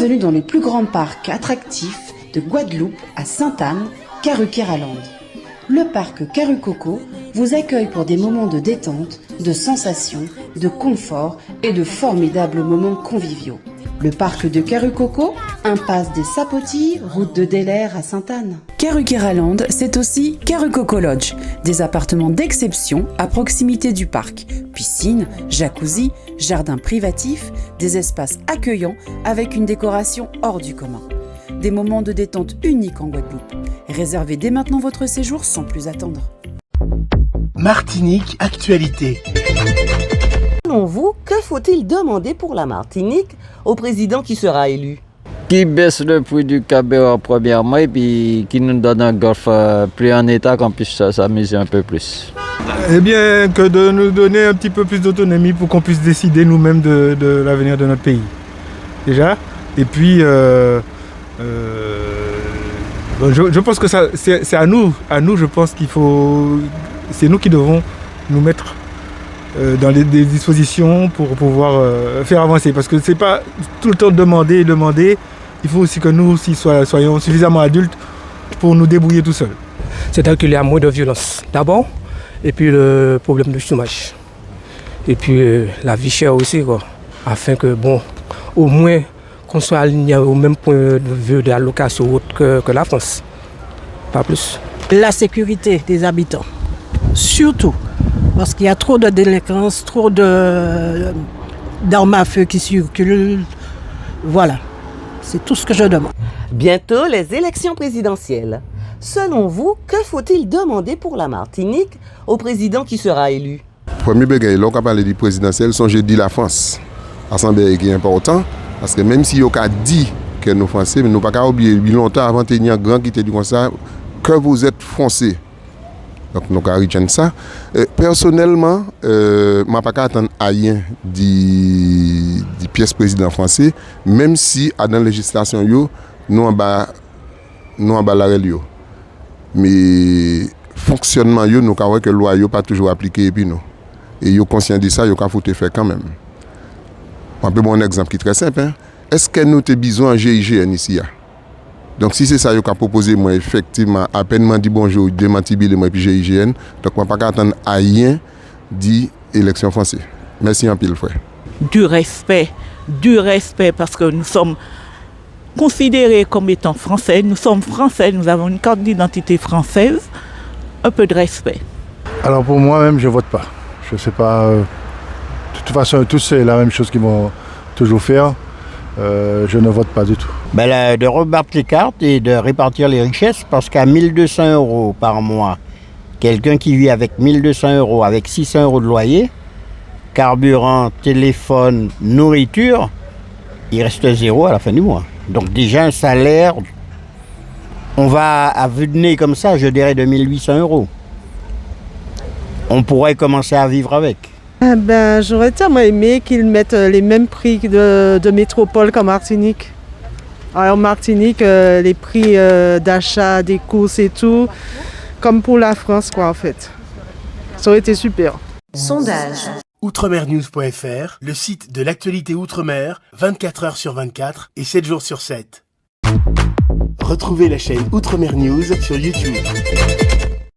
Bienvenue dans le plus grand parc attractif de Guadeloupe à Sainte-Anne, Karukéraland. Le parc Karucoco vous accueille pour des moments de détente, de sensations, de confort et de formidables moments conviviaux. Le parc de Karucoco, impasse des Sapotilles, route de Delair à Sainte-Anne. Karukéraland, c'est aussi Karucoco Lodge, des appartements d'exception à proximité du parc. Piscine, jacuzzi, jardin privatif, des espaces accueillants avec une décoration hors du commun. Des moments de détente uniques en Guadeloupe. Réservez dès maintenant votre séjour sans plus attendre. Martinique Actualité. Selon vous, que faut-il demander pour la Martinique au président qui sera élu? Qui baisse le prix du caviar premièrement et puis qui nous donne un golf plus en état qu'on puisse s'amuser un peu plus. Eh bien, que de nous donner un petit peu plus d'autonomie pour qu'on puisse décider nous-mêmes de l'avenir de notre pays. Déjà. Et puis, je pense que c'est à nous je pense qu'il faut... C'est nous qui devons nous mettre dans des dispositions pour pouvoir faire avancer. Parce que c'est pas tout le temps demander. Il faut aussi que nous aussi soyons suffisamment adultes pour nous débrouiller tout seuls. C'est-à-dire qu'il y a moins de violence d'abord, et puis le problème du chômage. Et puis la vie chère aussi, quoi. Afin que, au moins qu'on soit aligné au même point de vue de l'allocation que la France. Pas plus. La sécurité des habitants. Surtout, parce qu'il y a trop de délinquance, trop d'armes à feu qui circulent. Voilà, c'est tout ce que je demande. Bientôt les élections présidentielles. Selon vous, que faut-il demander pour la Martinique au président qui sera élu? Premier bagage, là, on parle du présidentiel, son jeudi la France. L'Assemblée qui est important, parce que même si on a dit que nous Français, mais nous ne pouvons pas oublier, longtemps avant de tenir un grand qui était dit comme ça, que vous êtes Français. Donc nous avons ça. Personnellement, je ne peux pas attendre rien du pièce président français, même si dans la législation, nous en bas la règle. Mais fonctionnement, nous avons que la loi n'est pas toujours appliquée. Et nous sommes conscients de ça, nous avons fait faire quand même. Un peu mon exemple qui est très simple. Est-ce que nous avons besoin de GIGN ici? Donc si c'est ça que je proposé, moi effectivement, à peine dit bonjour, démenti et puis GIGN, donc je ne peux pas attendre à rien d'élection française. Merci un pile frère. Du respect parce que nous sommes considérés comme étant français, nous sommes français, nous avons une carte d'identité française, un peu de respect. Alors pour moi-même, je ne vote pas. Je ne sais pas, de toute façon, tous c'est la même chose qu'ils vont toujours faire. Je ne vote pas du tout. De rebattre les cartes et de répartir les richesses parce qu'à 1 200 € par mois, quelqu'un qui vit avec 1 200 € avec 600 € de loyer, carburant, téléphone, nourriture, il reste 0 à la fin du mois. Donc déjà un salaire, on va à vue de nez comme ça, je dirais de 1 800 €. On pourrait commencer à vivre avec. J'aurais tellement aimé qu'ils mettent les mêmes prix de métropole qu'en Martinique. Alors, en Martinique, les prix d'achat, des courses et tout, comme pour la France, quoi, en fait. Ça aurait été super. Sondage. Outremernews.fr, le site de l'actualité Outre-mer, 24 heures sur 24 et 7 jours sur 7. Retrouvez la chaîne Outremer News sur YouTube.